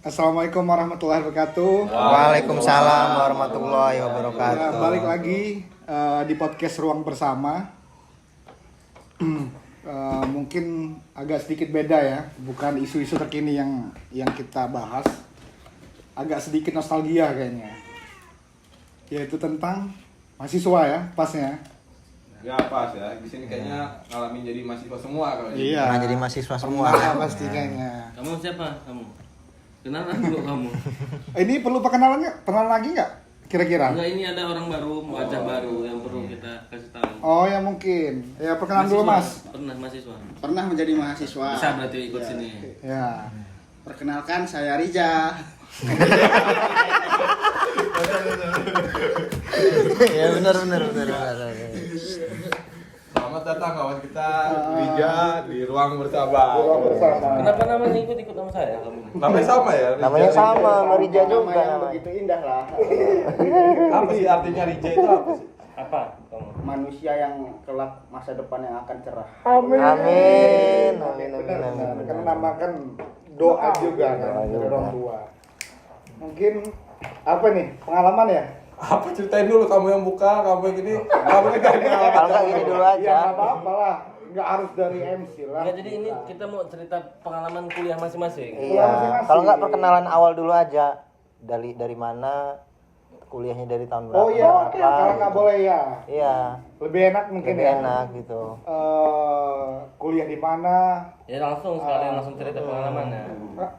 Assalamualaikum warahmatullahi wabarakatuh. Waalaikumsalam warahmatullahi wabarakatuh. Balik lagi di podcast Ruang Bersama. Mungkin agak sedikit beda ya, bukan isu-isu terkini yang kita bahas. Agak sedikit nostalgia kayaknya. Yaitu tentang mahasiswa ya, pasnya. Ya pas ya, di sini kayaknya ngalamin jadi mahasiswa semua kalau ini. Iya. Nah, jadi mahasiswa semua. Pasti kayaknya. Kamu siapa? Kenalan dulu kamu. Ini perlu perkenalan lagi nggak? Kira-kira? Enggak, ini ada orang baru, wajah baru yang perlu kita kasih tahu. Oh ya mungkin. Ya perkenalan dulu Mas. Pernah mahasiswa. Pernah menjadi mahasiswa. Bisa berarti ikut sini. Ya. Perkenalkan saya Rija. Ya benar. Selamat datang kawan kita Rija di Ruang Bersama. Kenapa namanya ikut sama saya kamu? Namanya sama ya? Rija. Namanya sama, Marija Nama juga. yang begitu indah lah. Apa sih artinya Rija itu apa sih? Apa kamu? Manusia yang kelak masa depan yang akan cerah. Amin. Karena nama kan doa juga kan Doa dari juga. orang tua. Mungkin apa nih pengalaman ya? Apa ceritain dulu kamu yang buka, kamu yang gini, kamu yang gini. Kalau nggak gini dulu Ya aja. nggak apa-apa lah, nggak harus dari MC lah. Enggak, jadi ini kita mau cerita pengalaman kuliah masing-masing. Iya. Kalau nggak perkenalan awal dulu aja. Dari mana? Kuliahnya dari tahun berapa? Oh iya, kalau nggak boleh ya. Iya. Lebih enak mungkin Lebih ya. enak gitu. Kuliah di mana? Ya langsung sekalian langsung cerita pengalamannya.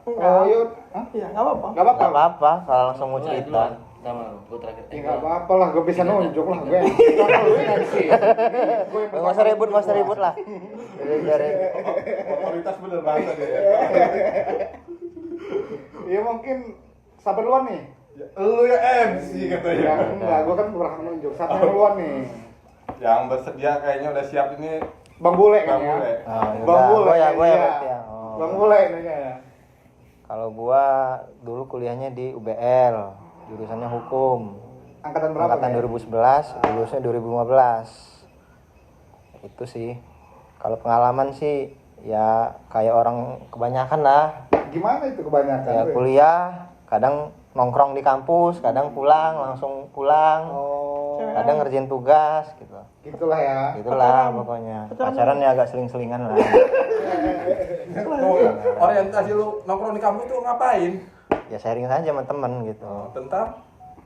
Oh yuk, iya nggak apa-apa. Nggak apa-apa. Nggak apa-apa kalau langsung mau Mulai cerita. duluan. Sama gue terakhir. Ya nggak apa-apa lah, gue bisa nunjuk lah gue. Kalau lu MC. Gue yang Nggak usah ribut lah. Dari Otoritas bener bahasa dia. Iya mungkin sabar duluan nih. Lu ya MC katanya. Ya enggak, gue kan berhak menunjuk. Siapa yang duluan nih? Yang bersedia kayaknya udah siap ini Bang Bule kan Bang ya? Bule. Bang Bule. Gue ya iya. berarti ya. Oh. Bang Bule ini ya. Kalau gua dulu kuliahnya di UBL, jurusannya hukum. Angkatan berapa? Angkatan ya? 2011, lulusnya 2015. Itu sih. Kalau pengalaman sih ya kayak orang kebanyakan lah. Gimana itu kebanyakan? Ya Bre? kuliah, kadang nongkrong di kampus, kadang langsung pulang. Oh, Kadang ngerjain tugas gitu. gitulah ya. Gitulah pokoknya. Pacaran ya agak seling-selingan lah. Tuh, orientasi lu nongkrong di kampus tuh ngapain? Ya sharing saja sama temen gitu. Tentang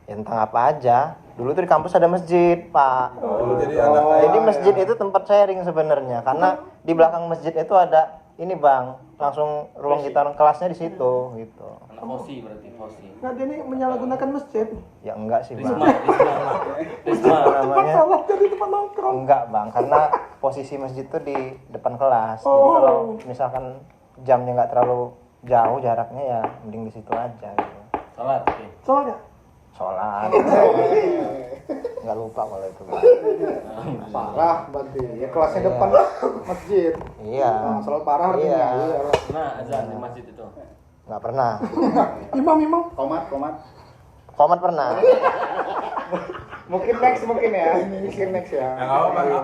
Ya tentang apa aja. Dulu tuh di kampus ada masjid, Pak. jadi anak Jadi masjid itu tempat sharing sebenarnya, karena di belakang masjid itu ada ini Bang, langsung ruang kita kelasnya di situ gitu. Anak Hosi berarti Hosi. Nah, dia ini menyalahgunakan masjid. Ya enggak sih Bang. Risma. Namanya Salah jadi tempat nongkrong. enggak Bang, karena posisi masjid tuh di depan kelas. Jadi kalau misalkan jamnya enggak terlalu jauh jaraknya ya mending di situ aja gitu. Salat. Oke. Soalnya Sholat. Enggak lupa kalau itu Bang. Parah berarti. Ya kelasnya depan masjid. Iya. Nah, selalu parah artinya. Iya. Iya. Nah, azan di masjid itu. Enggak pernah. imam. Komat. Komat pernah. Mungkin next ya. Mungkin next ya. yang apa yang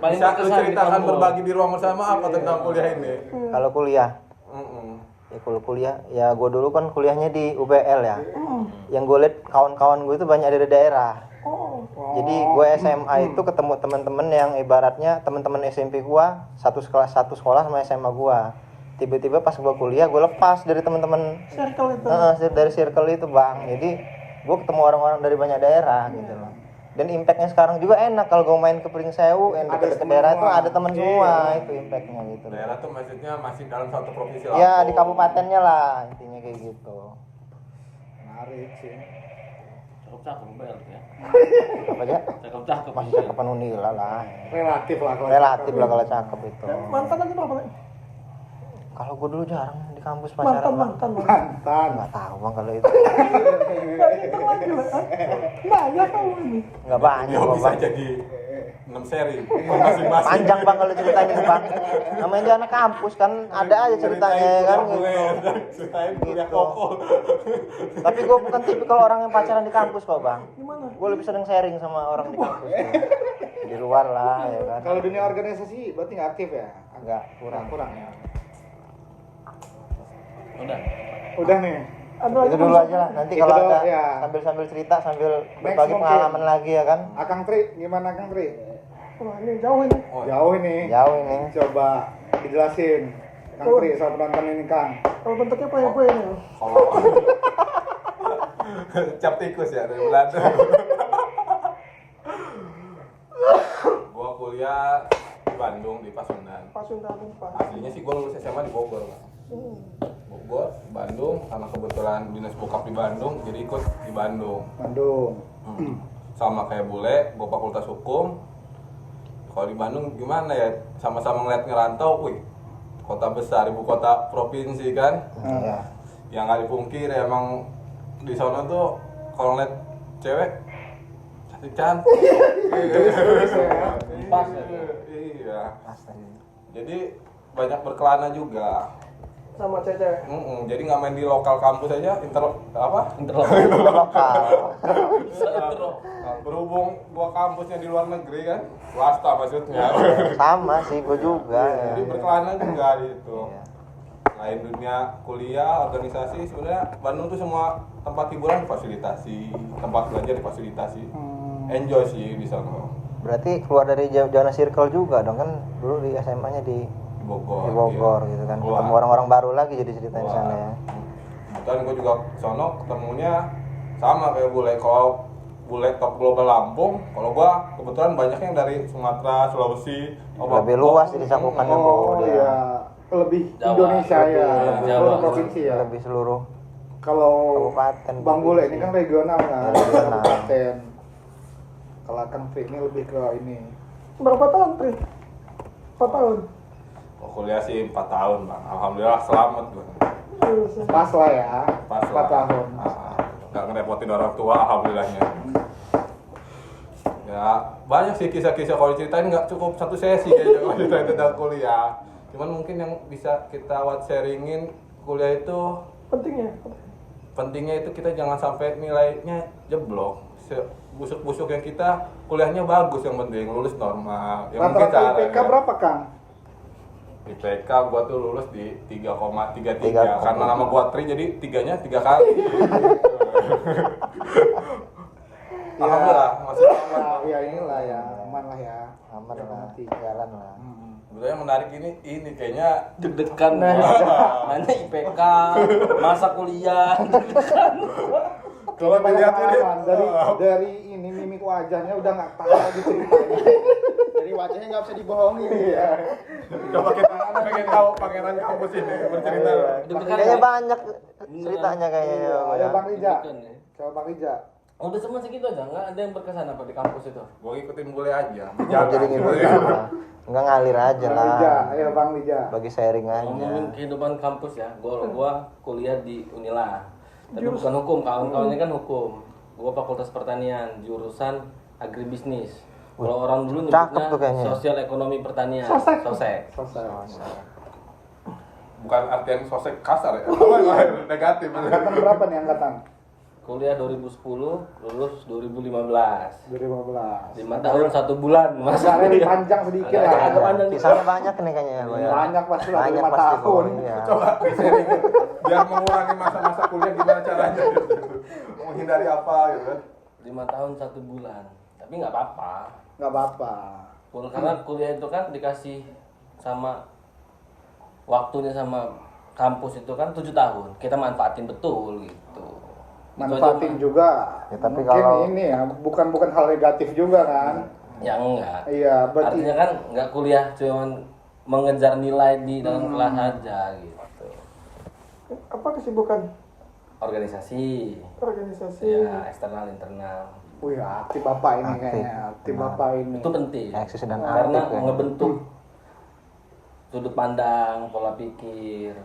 Paling bisa lu berkesan di ceritakan kampus. berbagi di ruang bersama apa tentang kuliah ini? Kalau kuliah, ya kalau kuliah, ya gue dulu kan kuliahnya di UBL ya. Yang gue lihat kawan-kawan gue itu banyak dari daerah. Jadi gue SMA itu ketemu teman-teman yang ibaratnya teman-teman SMP gue satu sekolah sama SMA gue. Tiba-tiba pas gue kuliah gue lepas dari teman-teman circle itu. dari circle itu Bang. Jadi gue ketemu orang-orang dari banyak daerah gitu loh. Dan impactnya sekarang juga enak kalau gue main ke Pringsewu yang dekat-dekat daerah itu ada teman semua, itu impactnya gitu loh. Daerah tuh maksudnya masih dalam satu provinsi Ya di kabupatennya lah intinya kayak gitu. Menarik sih. Cakep bel ya. Apa aja? Cakep. Masih cakepan Unila lah. Relatif lah kalau Relatif lah kalau cakep itu. Mantan aja berapa? Kalau gue dulu jarang di kampus pacaran. Mantan. mantan. Nggak tahu Bang kalau itu. Banyak tahu ini. Nggak banyak Ya Bang. bisa jadi 6 seri masing-masing. Panjang bang kalau ceritanya bang. Namanya dia anak kampus kan ada aja ceritanya kan. Ceritain kuliah Gitu. koko. Tapi gue bukan tipikal orang yang pacaran di kampus kok bang. Gimana? Gue lebih sering sharing sama orang di kampus. Tuh. Di luar lah ya kan. Kalau dunia organisasi berarti nggak aktif ya? Enggak kurang. Kurang ya. Udah. Udah nih. Ada Itu dulu aja lah. Nanti Itu kalau dulu, ada ya. sambil cerita sambil Next berbagi mungkin. pengalaman lagi ya kan. Akang Tri, gimana Akang Tri? Wah, ini jauh ini. Jauh ini. Jauh ini. Coba dijelasin. Kang Tri, soal penonton ini Kang. Kalau bentuknya poe-poe ini. Kalau cap tikus ya dari Belanda. Gua kuliah di Bandung di Pasundan. Pasundan Pak. Aslinya sih gua lulus SMA di Bogor. Bang. Bogor, Bandung, karena kebetulan dinas bokap di Bandung, jadi ikut di Bandung. Bandung. Sama kayak bule, gua fakultas hukum. Kalau di Bandung gimana ya? Sama-sama ngeliat ngerantau, wih, kota besar, ibu kota provinsi kan. Iya. Yang nggak dipungkir emang di sana tuh kalau ngeliat cewek cantik. Pas ya. Iya. Jadi banyak berkelana juga. Sama cewek. Jadi nggak main di lokal kampus aja, Lokal. Nah, berhubung gua kampusnya di luar negeri kan, swasta maksudnya. Sama sih gue juga. Jadi Ya. berkelana juga di itu. Iya. Selain dunia kuliah, organisasi, sebenarnya Bandung tuh semua tempat hiburan difasilitasi, tempat belajar difasilitasi. Enjoy sih di sana. Berarti keluar dari zona circle juga dong kan dulu di SMA-nya di Bogor. Bogor iya. gitu kan. Keluar. Ketemu orang-orang baru lagi jadi cerita di sana ya. Dan gue juga sono ketemunya sama kayak bule. Kalau bule top global Lampung, kalau gua kebetulan banyak yang dari Sumatera, Sulawesi, Lebih luas jadi cakupannya Oh Bro. iya, lebih Jawa. Indonesia ya, Lebih seluruh Jawa. provinsi ya. Lebih seluruh Kalau kabupaten. Bang Bule ini provinsi. kan regional kan, Regional. kabupaten. Kalau Kang Tri ini lebih ke ini. Berapa tahun, Tri? 4 tahun. Oh, kuliah sih 4 tahun bang. Alhamdulillah selamat gua. Pas lah ya, Pas 4 lah. tahun. Nggak ngerepotin orang tua, alhamdulillahnya. Ya banyak sih kisah-kisah kalau diceritain nggak cukup satu sesi kayaknya kalau ceritain tentang kuliah. Cuman mungkin yang bisa kita sharingin kuliah itu pentingnya itu kita jangan sampai nilainya jeblok. Busuk-busuk yang kita kuliahnya bagus, yang penting lulus normal. Yang mungkin Rata-rata IPK berapa Kang? IPK gua tuh lulus di 3,33 3,3. karena nama gua Tri jadi 3-nya 3 kali. Alhamdulillah masih aman. Ya inilah ya, aman lah ya. Aman lah, Mati. jalan lah. Sebenarnya yang menarik ini kayaknya Deg-degan nanya IPK, masa kuliah. kalau dilihat ini dari ini mimik wajahnya udah nggak tahu lagi ceritanya. Jadi wajahnya nggak bisa dibohongin. Iya. coba kita pengen tahu pangeran kampus ini bercerita. Kayaknya banyak ceritanya kayaknya. Ada Bang Rija. Deg-degan ya. Coba Bang Rija. Udah semua segitu aja, nggak ada yang berkesan apa di kampus itu. Gua ngikutin bule aja. Jadi gitu. Enggak ngalir aja Bang Rija, lah. ayo Bang Rija. Bagi sharing aja. Ngomongin kehidupan kampus ya, gua kuliah di Unila. Tapi bukan hukum, kawan-kawannya kan hukum. Gua fakultas pertanian, jurusan agribisnis. Kalau orang dulu Cakep nyebutnya tuh kayaknya. sosial ekonomi pertanian. Sosek. Selesai. Bukan artian sosek kasar ya. Apa negatif. Angkatan berapa nih angkatan? Kuliah 2010, lulus 2015. 2015. 5 tahun 1 bulan. Masa Agak lebih panjang sedikit lah. Agak panjang Di nih. sana banyak nih kayaknya ya, Boy. Banyak pasti lah, Banyak 5 pasti, tahun. Boy. Iya. Coba di-sharing biar mengurangi masa-masa kuliah gimana caranya gitu. Menghindari apa gitu kan. 5 tahun 1 bulan. Tapi nggak apa-apa. Nggak apa-apa. Karena kuliah itu kan dikasih sama waktunya sama kampus itu kan 7 tahun. Kita manfaatin betul gitu. Itu aja, Manfaatin Mas. juga. Ya, tapi Mungkin kalau- ini ya, bukan hal negatif juga kan. Ya enggak. Iya, berarti Artinya kan nggak kuliah cuman mengejar nilai di dalam kelas aja gitu. Apa kesibukan Organisasi, organisasi? ya eksternal internal. wih, aktif Bapak ini Aktif. kayaknya. Aktif Nah. Bapak ini. Itu penting. Eksis dan Karena aktif ya. ngebentuk sudut pandang, pola pikir,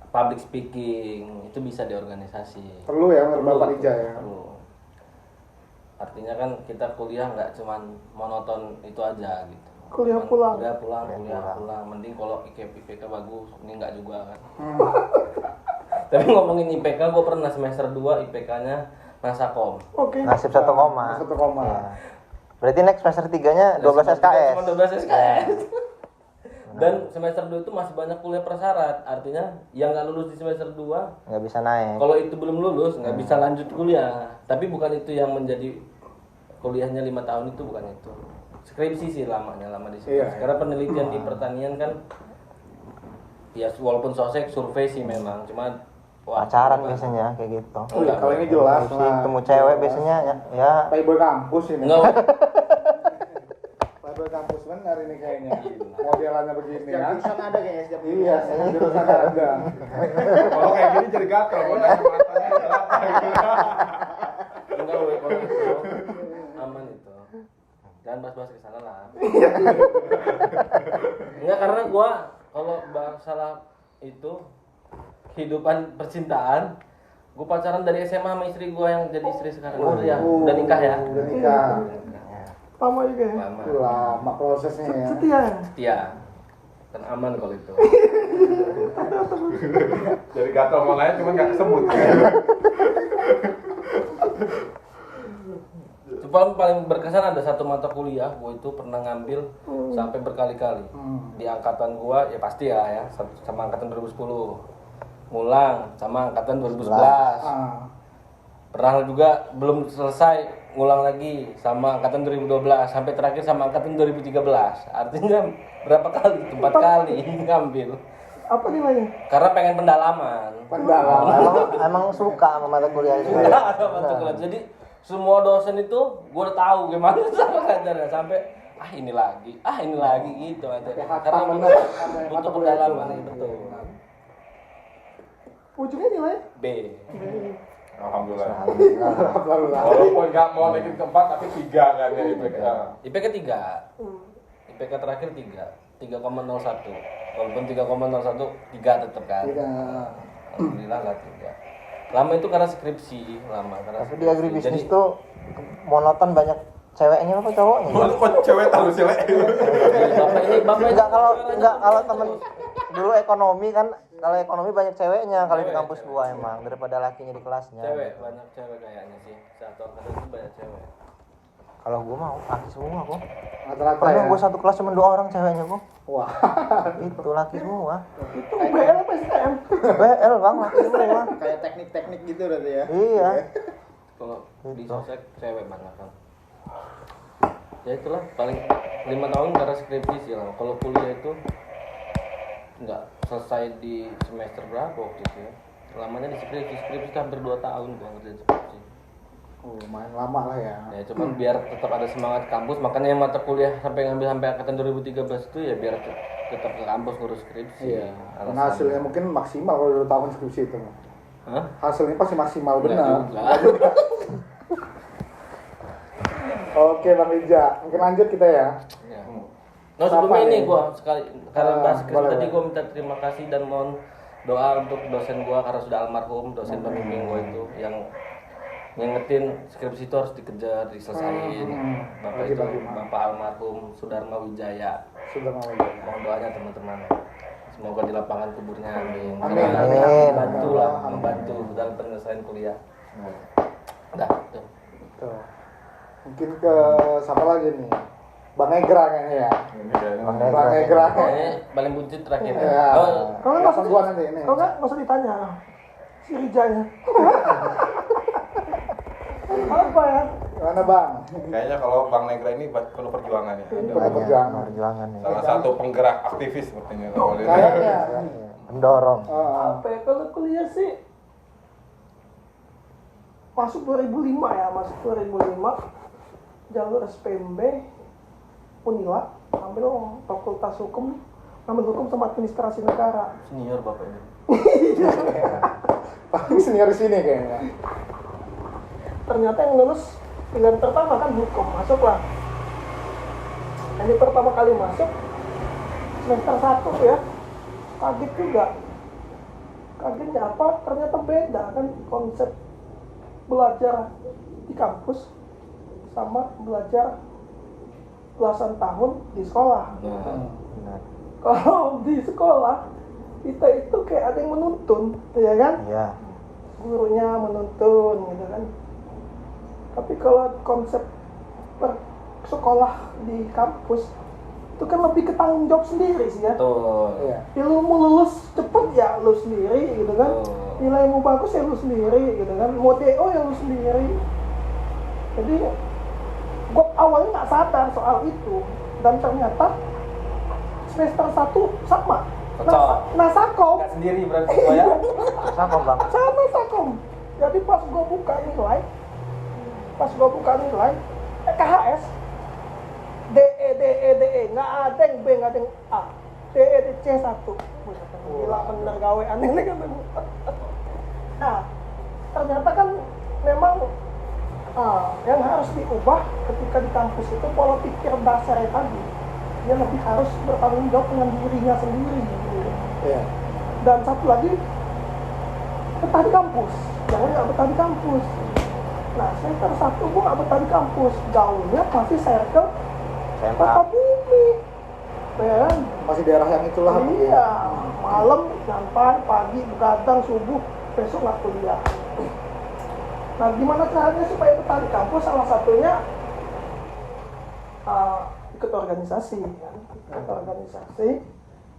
public speaking itu bisa di organisasi. Perlu ya menurut Bapak Rija ya. Perlu. Artinya kan kita kuliah nggak cuman monoton itu aja gitu. Kuliah pulang. Kuliah pulang. Mending kalau IPK bagus, ini nggak juga kan. Tapi ngomongin IPK, gue pernah semester 2 IPK-nya Nasakom. Oke. Nasib 1 koma. 1 koma. Ya. Berarti next semester 3-nya 12 SKS. Cuma 12 SKS. Dan semester 2 itu masih banyak kuliah persyarat. Artinya yang nggak lulus di semester 2, Nggak bisa naik. kalau itu belum lulus nggak bisa lanjut kuliah. Tapi bukan itu yang menjadi kuliahnya 5 tahun, itu bukan itu. Skripsi sih lama di sini. Iya. Karena penelitian di pertanian kan ya walaupun sosek survei sih memang, cuma Pacaran biasanya kayak gitu. Iya, kalau ini jelas Si lah. temu cewek biasanya ya Playboy kampus ini. Enggak, Playboy kampus benar ini kayaknya. Modelannya begini Setiap ya. jurusan ada kayaknya setiap Iya, jurusan ada. Kalau kayak gini jadi gatel, mau nanya matanya. enggak we, kalau itu aman itu. Jangan bahas-bahas ke sana lah. Enggak, karena gua kalau masalah itu kehidupan percintaan, gua pacaran dari SMA sama istri gua yang jadi istri sekarang. Udah nikah ya. Udah nikah. Lama juga ya. Lama. Lama prosesnya ya. Setia ya. Setia. Dan aman kalau itu. Jadi gatel mau nanya cuman nggak kesebut. Cuma paling berkesan ada satu mata kuliah gua itu pernah ngambil sampai berkali-kali. Di angkatan gua ya pasti ya sama angkatan 2010. Ngulang sama angkatan 2011. Ah. Pernah juga belum selesai ngulang lagi sama angkatan 2012 sampai terakhir sama angkatan 2013. Artinya berapa kali? 4 kali ngambil. Apa nilainya? Karena pengen pendalaman. emang suka sama mata kuliah itu. Ada mata kuliah. Jadi semua dosen itu gue udah tahu gimana sama ngajarnya sampai ini lagi gitu aja. Karena bener. butuh pendalaman betul. Ujungnya nilai? B. Alhamdulillah. Alhamdulillah. Walaupun nggak mau naikin ke 4 tapi 3 kan ya IPK. IPK 3. IPK terakhir 3,01. Walaupun 3,01 3 tetap kan. Iya. Alhamdulillah lah 3. Lama itu karena skripsi, karena Tapi di agribisnis tuh monoton, banyak ceweknya apa cowoknya? Lu kok cewek tahu sih, Le? bapak Enggak kalau temen dulu ekonomi kan, kalau ekonomi banyak ceweknya kalau di kampus gua emang daripada lakinya di kelasnya. cewek, banyak cewek kayaknya sih. Satu angkatan itu banyak cewek. Kalau gua mau laki semua kok. Rata-rata Pernah ya. gua satu kelas cuma 2 orang ceweknya kok. Wah. Itu laki semua. Itu UBL apa STM? BL bang, laki semua. Kayak teknik-teknik gitu berarti ya. Iya. Kalau di sosek cewek banyak kan. Ya itulah paling 5 tahun karena skripsi sih lah. Kalau kuliah itu nggak selesai di semester berapa waktu itu ya. Lamanya di skripsi hampir 2 tahun gua ngerjain skripsi. Oh, main lama lah ya. Ya cuman biar tetap ada semangat kampus, makanya yang mata kuliah sampai ngambil sampai angkatan 2013 itu ya biar tetap ke kampus ngurus skripsi. Iya. Dan hasilnya mungkin maksimal kalau 2 tahun skripsi itu. Hah? Hasilnya pasti maksimal Enggak benar. juga. Oke Bang Rija, mungkin lanjut kita ya. Ya. Nah sebelumnya Siapa ini nih? gua sekali karena bahas skripsi boleh, tadi boleh. gua minta terima kasih dan mohon doa untuk dosen gua karena sudah almarhum, dosen pembimbing gua itu yang ngingetin skripsi itu harus dikejar, diselesain. Bapak itu Bapak almarhum Sudarma Wijaya. Sudah mau ya. Mohon doanya teman-teman. Semoga di lapangan kuburnya amin. Amin. Karena Amin. membantu lah, membantu dalam penyelesaian kuliah. Udah, tuh. Tuh. Mungkin ke siapa lagi nih? Bang Egra kayaknya ya. Bang Egra. Kayaknya paling buncit terakhir. Ya. Oh, Kalau nggak Langsung usah gua nanti ini. Kalau nggak usah ditanya. Si Rijanya. Apa ya? Gimana Bang? Kayaknya kalau Bang Negra ini penuh perjuangan ya. Perlu Banyak perjuangan. perjuangan ya. Salah satu penggerak aktivis sepertinya kalau dia. Kayaknya. Mendorong. Apa ya? Kalau kuliah sih masuk 2005 ya, masuk 2005 jalur SPMB Unila, ambil fakultas hukum, ambil hukum sama administrasi negara. senior Bapak ini. Paling senior di sini kayaknya. Ternyata yang lulus pilihan pertama kan hukum, masuklah. Ini pertama kali masuk semester 1 ya, kaget juga. Kagetnya apa? Ternyata beda kan konsep belajar di kampus sama belajar belasan tahun di sekolah. Nah, Benar. Kalau di sekolah kita itu kayak ada yang menuntun, ya kan? Iya. Gurunya menuntun gitu kan. Tapi kalau konsep sekolah di kampus itu kan lebih ke tanggung jawab sendiri sih ya. betul. Iya. Ilmu lulus cepet ya lu sendiri gitu kan. Betul. Nilaimu bagus ya lu sendiri gitu kan. Mau DO ya lu sendiri. Jadi gua awalnya nggak sadar soal itu dan ternyata semester 1 sama. Cocok. Nasakom. Nggak sendiri berarti gua ya. Sama bang. Sama Sakom. Jadi pas gua buka nilai, KHS DE nggak ada yang B, nggak ada yang A. DE C1. Gila bener gawe aneh nih kan. Nah, ternyata kan memang yang harus diubah ketika di kampus itu pola pikir dasarnya tadi. Dia lebih harus bertanggung jawab dengan dirinya sendiri. Gitu. Iya. Dan satu lagi, betah di kampus. Jangan nggak betah di kampus. Nah, semester 1 gue nggak betah di kampus. Gaulnya masih circle Saya kota bumi. Ya kan? Masih daerah yang itulah. Iya, malam sampai pagi begadang subuh besok nggak kuliah. Nah, gimana caranya supaya betah di kampus? Salah satunya ikut organisasi, kan? Ikut organisasi,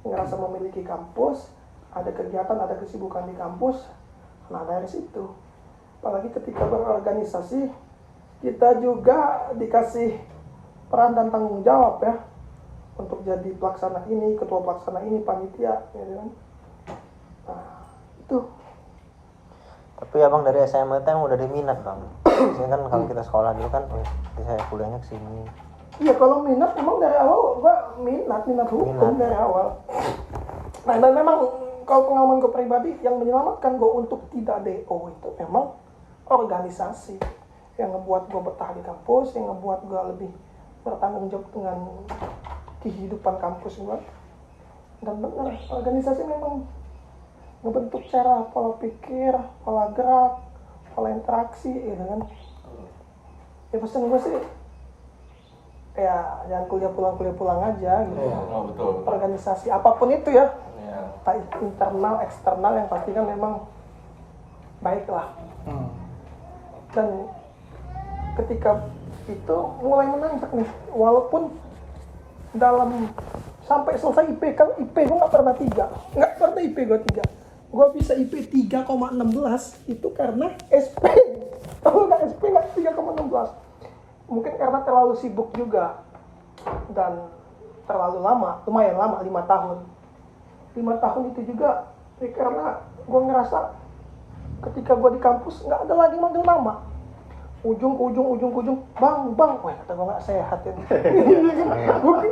ngerasa memiliki kampus, ada kegiatan, ada kesibukan di kampus. Nah, dari situ, apalagi ketika berorganisasi, kita juga dikasih peran dan tanggung jawab ya. Untuk jadi pelaksana ini, ketua pelaksana ini, panitia, gitu kan. Nah, itu. Tapi abang dari SMA itu yang udah ada minat bang. Biasanya kan kalau kita sekolah dulu kan, saya kuliahnya kesini. Iya, kalau minat emang dari awal gua minat hukum Minat. dari awal. Nah, dan memang kalau pengalaman gue pribadi yang menyelamatkan gue untuk tidak DO itu memang organisasi yang ngebuat gue betah di kampus, yang ngebuat gue lebih bertanggung jawab dengan kehidupan kampus gue. Dan benar, organisasi memang ngebentuk cara pola pikir, pola gerak, pola interaksi, gitu kan. Ya pesan gue sih, ya jangan kuliah pulang aja gitu. Oh, betul. Organisasi apapun itu ya, Iya. entah internal, eksternal, yang pasti kan memang baik lah. Dan ketika itu mulai menanjak nih, walaupun dalam sampai selesai IP gue nggak pernah 3, nggak pernah IP gue 3. Gue bisa IP 3,16 itu karena SP. Kalau nggak SP nggak 3,16. Mungkin karena terlalu sibuk juga dan terlalu lama, lumayan lama, 5 tahun. 5 tahun itu juga karena gue ngerasa ketika gue di kampus nggak ada lagi manggil nama. Ujung ke ujung, bang, wah kata gue nggak sehat ini. Mungkin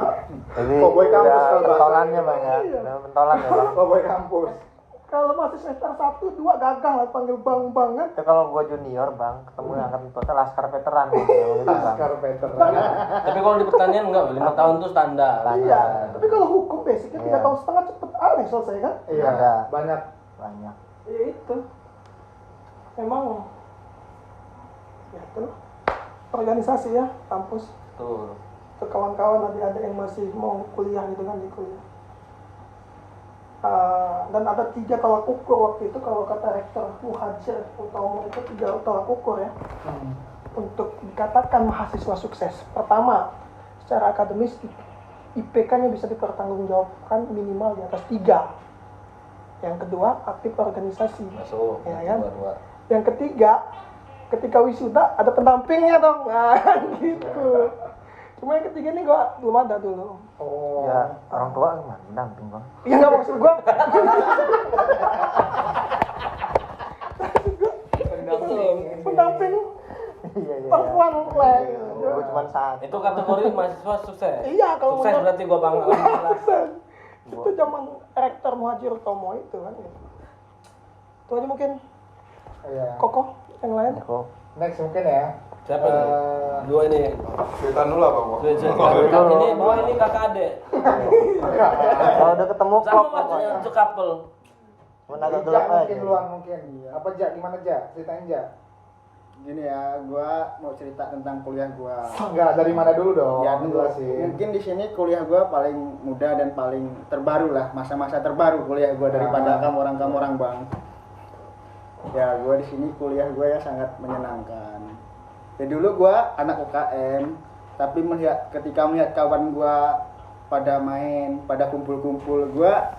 Jadi Cowboy kampus udah kalau pentolannya bang ya, Iya. udah pentolan ya bang. Cowboy kampus. kalau masih semester 1, 2 gagal lah panggil bang kan. Itu kalau gua junior bang, ketemu yang angkatan total laskar veteran gitu bang. Laskar veteran. Tapi kalau di pertanian enggak, 5 tahun tuh standar. Iya, tapi kalau hukum basicnya 3 Iya. tahun setengah cepet aneh selesai kan. Iya, Ada. banyak. Banyak. Ya itu. Memang ya itu lah. Organisasi ya, kampus. Betul. Ke kawan-kawan adik-adik yang masih mau kuliah gitu kan di kuliah. Dan ada 3 tolak ukur waktu itu kalau kata rektor Muhajir Utomo itu 3 tolak ukur ya untuk dikatakan mahasiswa sukses. Pertama, secara akademis IPK-nya bisa dipertanggungjawabkan minimal di atas 3. Yang kedua, aktif organisasi. Masuk. Ya kan? Dua. Yang ketiga, ketika wisuda ada pendampingnya dong. Nah, gitu. Cuma yang ketiga ini gua belum ada dulu. Oh. Ya orang tua gimana? Mendamping bang. Iya nggak maksud gua. Pendamping Iya iya. perempuan lah. Gua cuma saat. Itu kategori mahasiswa sukses. Iya, kalau sukses menurut- berarti gua bangga. Itu zaman rektor Muhajir Utomo itu kan. Itu aja mungkin. Iya. Kokoh yang lain. Kok Next mungkin ya. Siapa ini? Dua ini. Cerita dulu apa, Bang? Ini dua ini kakak adek. kalau udah ketemu Sama klop maksudnya pokoknya. untuk couple. Cuma agak Jak gelap aja. mungkin luang mungkin. Apa Jak? Gimana Jak? Ceritain Jak. Gini ya, gua mau cerita tentang kuliah gua. Enggak, dari mana dulu dong? Ya, jelasin. mungkin di sini kuliah gua paling muda dan paling terbaru lah, masa-masa terbaru kuliah gua daripada kamu orang Bang. Ya, gua di sini kuliah gua ya sangat menyenangkan. Ya dulu gua anak UKM, tapi ketika melihat kawan gua pada main, pada kumpul-kumpul, gua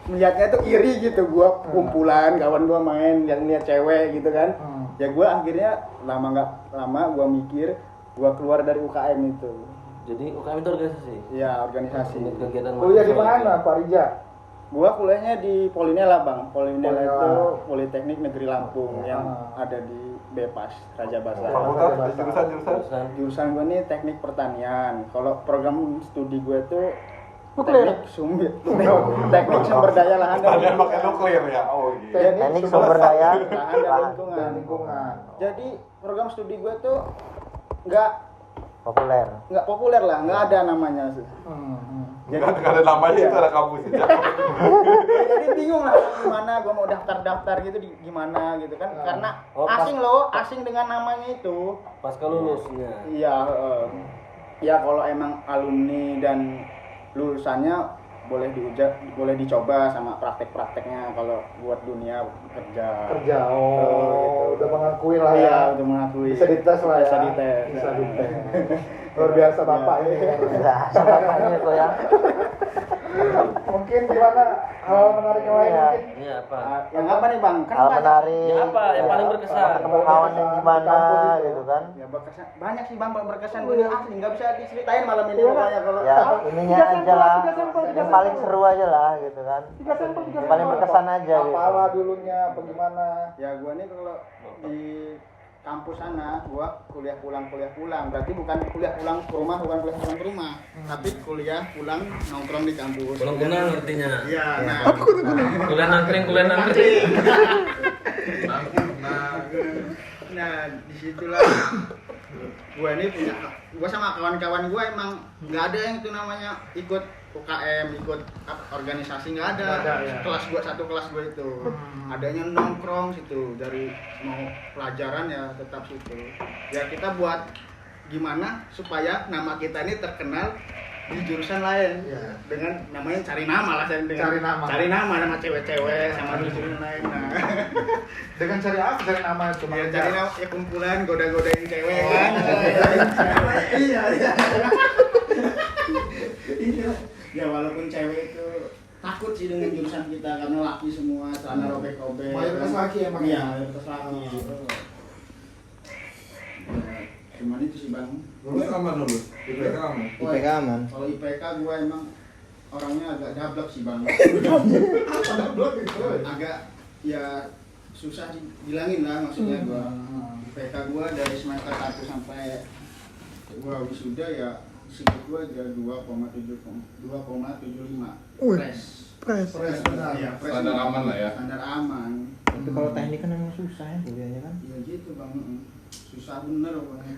melihatnya tuh iri gitu. Gua kumpulan, kawan gua main, lihat cewek gitu kan. Ya gue akhirnya lama gue mikir gue keluar dari UKM itu. Jadi UKM itu organisasi. Ya organisasi. Unit kegiatan Kuliah di mahasiswa. mana, Pak Rija? Gue kuliahnya di Polinela Bang. Polinela Polinela. itu Politeknik Negeri Lampung yang ada di Bepas Raja Basa. Fakultas jurusan Jurusan gue nih teknik pertanian. Kalau program studi gue tuh Nuklir. teknik sumber daya lahan kalian pakai nuklir ya. Oh iya. Teknik sumber daya lahan dan lahan lingkungan. Dan lingkungan. Jadi program studi gue tuh nggak populer. populer lah, nggak ada namanya sih. Jadi nggak ada namanya itu ada kampus ya. Jadi bingung lah gimana gue mau daftar gitu gimana gitu kan, karena Oh, asing dengan namanya itu. Pasca lulusnya. Iya, ya kalau emang alumni dan lulusannya boleh dicoba sama praktek-prakteknya kalau buat dunia kerja. Oh, gitu. udah mengakui lah Iya, ya. udah mengakui. Bisa dites lah ya. Bisa dites. Bisa dites. Luar biasa Bapak ini. Nah, bapaknya tuh ya. Mungkin gimana hal menarik yang lain Iya. mungkin? Ini apa? Yang apa nih Bang? Kan Hal banyak. menarik. Ya apa yang paling berkesan? Ketemu kawan yang gimana gitu kan? Ya berkesan. Banyak sih Bang berkesan. Gue asli nggak bisa diceritain malam ini Iya, pokoknya kalau. Ya ininya aja lah. Yang paling seru aja lah gitu kan. 3 sampel. Yang paling berkesan aja gitu. Apalah dulunya, bagaimana? Ya gua nih kalau di kampus sana gua kuliah pulang. Berarti bukan kuliah pulang ke rumah, tapi kuliah pulang nongkrong di kampus. Pulang kunang artinya. Iya, nah. Kuliah nangkring. Nah, disitulah gua sama kawan-kawan gua emang nggak ada yang itu namanya ikut UKM, ikut organisasi, nggak ada. Satu kelas gua itu adanya nongkrong situ, dari mau pelajaran ya tetap situ. Ya kita buat gimana supaya nama kita ini terkenal di jurusan lain, dengan namanya cari nama cewek-cewek sama jurusan lain. Nah. Dengan cari apa? Cari nama cuma Ya cari nama ya kumpulan goda-godain cewek kan. Iya. Ya walaupun cewek itu takut sih dengan jurusan kita karena laki semua, celana robek-robek. Mayoritas laki emang. Iya, mayoritas laki. Cuman itu sih Bang. Lulus aman lulus. IPK aman. IPK aman. Kalau IPK gua emang orangnya agak dablek sih Bang. Apa dablek itu? Agak ya susah bilangin lah maksudnya gua. IPK gua dari semester 1 sampai gua wisuda ya sedikit gua aja 2,75. Wih. Pres benar. Iya, Standar aman lah ya. Standar aman. Tapi kalau teknik kan memang susah ya kuliahnya kan. Ya gitu Bang. Susah bener pokoknya.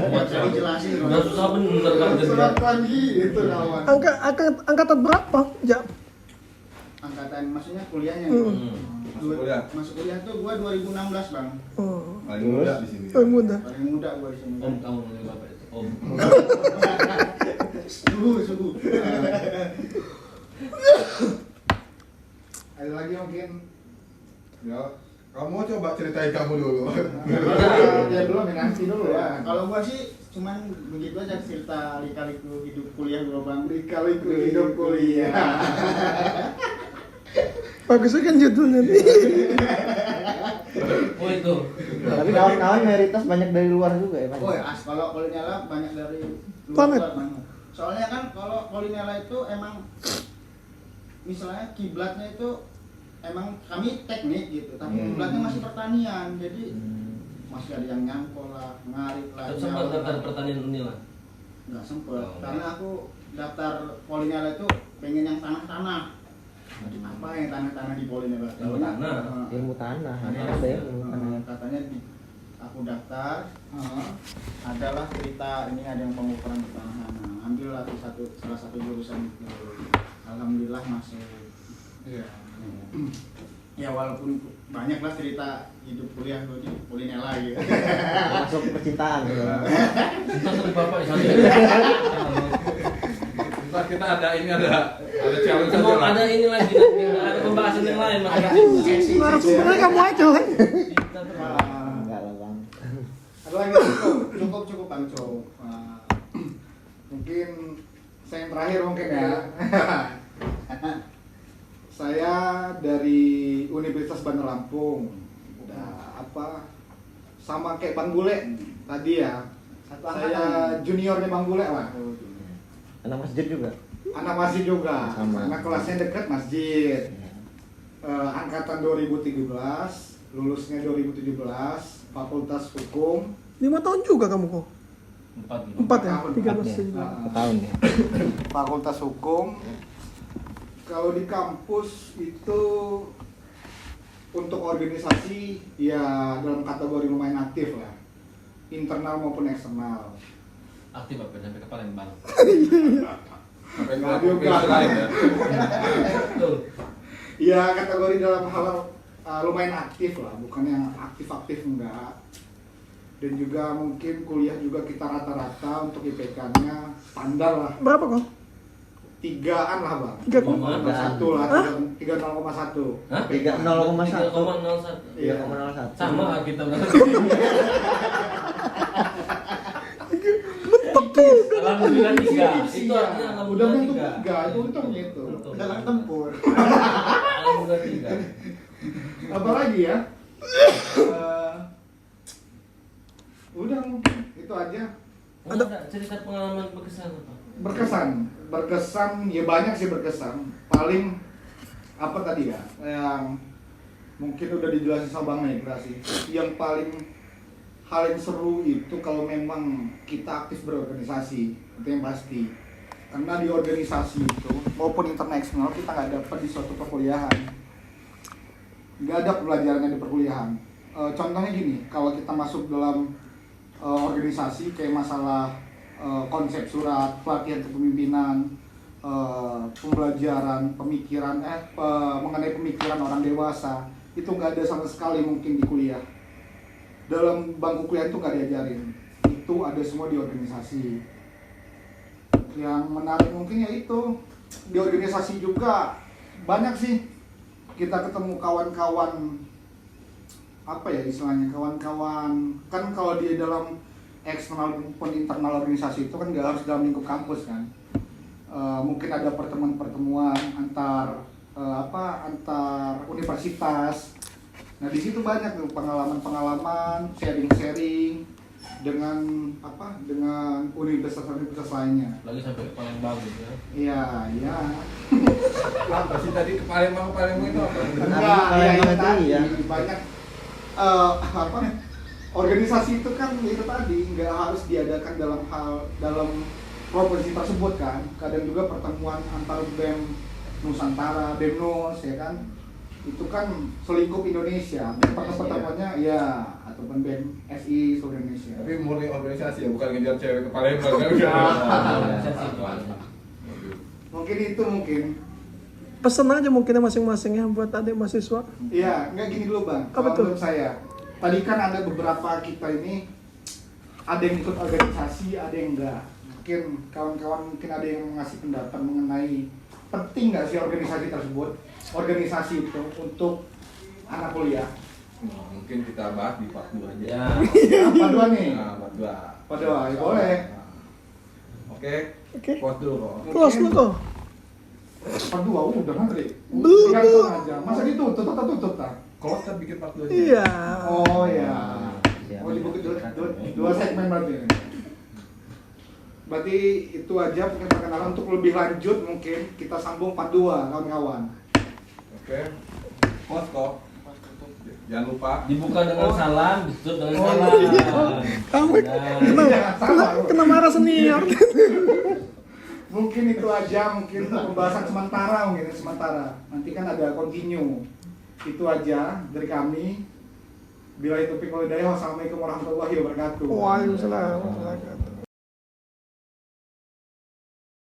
Buat saya jelasin. Udah susah bener kan Surat lagi itu kawan. Angkatan berapa? Ja. Angkatan maksudnya kuliahnya. Masuk kuliah. Masuk kuliah tuh gua 2016 Bang. Oh, Paling muda di sini. muda. Paling muda gua di sini. Om kamu nih bapak itu. Om. Suhu. Ada lagi mungkin? Ya, kamu coba ceritain kamu dulu. Ya dulu nanti dulu Ya, ya. kalau gua sih cuman begitu aja cerita lika-liku hidup kuliah gua Bang. Lika-liku hidup kuliah. Bagusnya kan judulnya nih. Oh itu. Tapi kawan-kawan mayoritas banyak dari luar juga ya Pak. Oh ya, kalau Polinela banyak dari Planet. luar Bang. Soalnya kan kalau Polinela itu emang misalnya kiblatnya itu emang kami teknik gitu, tapi kiblatnya masih pertanian. Jadi masih ada yang nyangkol lah, ngarit lah. Tapi sempat daftar pertanian Unila. Nggak sempet, karena aku daftar Polinela itu pengen yang tanah-tanah. Apa yang tanah-tanah di Polinela? Ilmu tanah. Ilmu tanah, ada ya ilmu tanah. Katanya aku daftar, adalah cerita ini ada yang pengukuran tanah. Ambillah salah satu jurusan itu. Alhamdulillah masuk. Iya. Ya walaupun banyak lah cerita hidup kuliah gue di Polinela gitu. Masuk percintaan gitu. Kita sama bapak di sana. Ntar kita ada challenge Mau aja lah. ada ini lagi nanti, ada pembahasan yang lain makanya. Narasumbernya kamu aja lah. Kita tuh Enggak lah bang. Ada lagi Cukup Bang Cok. mungkin saya yang terakhir mungkin ya. Saya dari Universitas Bandar Lampung. Udah sama kayak Bang Bule tadi ya. Satu Saya angkatan. juniornya Bang Bule lah. Anak masjid juga. Anak masjid juga. Sama. Anak kelasnya dekat masjid. Angkatan 2013, lulusnya 2017, Fakultas Hukum. 5 tahun juga kamu kok. 4 gitu. 4 ya? Tahun. 13 Ya, setahun ya. Fakultas Hukum. Kalau di kampus itu untuk organisasi ya dalam kategori lumayan aktif lah, internal maupun eksternal. Aktif apa sampai ke Palembang. Sampai Nggak ke juga. lain ya. Betul. Ya kategori dalam hal lumayan aktif lah, bukan yang aktif-aktif enggak. Dan juga mungkin kuliah juga kita rata-rata untuk IPK-nya standar lah, Berapa kok? 3-an lah bang. 3,1. 1 lah, Hah? 3,1. Hah? 0,1. 3,01. Iya. 3,01. Sama lah kita berarti. Alhamdulillah 3. Itu artinya udah alhamdulillah untuk 3. 3, itu untungnya itu. Dalam tempur. Alhamdulillah 3. Apalagi ya? Udah mungkin itu aja. Ada cerita pengalaman berkesan apa? Berkesan ya banyak sih berkesan. Paling apa tadi ya? Yang mungkin udah dijelasin sama Bang Negra sih. Yang paling hal yang seru itu kalau memang kita aktif berorganisasi, itu yang pasti. Karena di organisasi itu maupun internasional kita nggak dapat di suatu perkuliahan. Nggak ada pelajarannya di perkuliahan. Contohnya gini, kalau kita masuk dalam organisasi kayak masalah konsep surat, pelatihan kepemimpinan, pembelajaran, pemikiran, mengenai pemikiran orang dewasa, itu nggak ada sama sekali mungkin di kuliah. Dalam bangku kuliah itu nggak diajarin. Itu ada semua di organisasi. Yang menarik mungkin ya itu, di organisasi juga banyak sih kita ketemu kawan-kawan, apa ya istilahnya, kawan-kawan kan kalau di dalam eksternal maupun internal organisasi itu kan nggak harus dalam lingkup kampus kan. Mungkin ada pertemuan-pertemuan antar antar universitas. Nah di situ banyak tuh pengalaman-pengalaman, sharing-sharing dengan dengan universitas-universitas lainnya. Lagi sampai ke Palembang gitu ya. Iya. Apa sih tadi ke Palembang itu apa? Enggak, ya itu Palembang tadi ya. banyak organisasi itu kan itu tadi nggak harus diadakan dalam provinsi tersebut kan. Kadang juga pertemuan antar BEM Nusantara, BEMNUS ya kan. Itu kan selingkup Indonesia. Pertemuannya ya ataupun BEM SI seluruh Indonesia. Tapi murni organisasi ya, bukan ngejar cewek ke Palembang kan? Mungkin itu mungkin. Pesan aja mungkin masing-masing ya buat adik mahasiswa. Iya, nggak gini dulu bang. Apa Kalau tuh? menurut saya, tadi kan ada beberapa kita ini ada yang ikut organisasi, ada yang enggak. Mungkin kawan-kawan mungkin ada yang ngasih pendapat mengenai penting nggak sih organisasi tersebut, organisasi itu untuk anak kuliah. Mungkin kita bahas di part 2 aja. Ya. Apa dua nih? Nah, part 2. Part 2, ya boleh. Oke. Oke. Pause dulu kok. Close lu kok. Part 2 udah ngantri. Belum. Gantung aja. Masa ditutup tak? Kalau kita bikin part 2 aja. Iya. Oh ya. Siap. Oh dibuka dua segmen berarti. Berarti itu aja mungkin perkenalan. Untuk lebih lanjut mungkin kita sambung part 2 kawan-kawan. Oke. Pause kok. Jangan lupa. Dibuka dengan salam, ditutup dengan Oh, salam. iya. Kamu kena marah senior. Mungkin itu aja, mungkin pembahasan sementara. Nanti kan ada continue. Itu aja dari kami. Bila itu pikul hidayah, wassalamualaikum warahmatullahi wabarakatuh. Waalaikumsalam.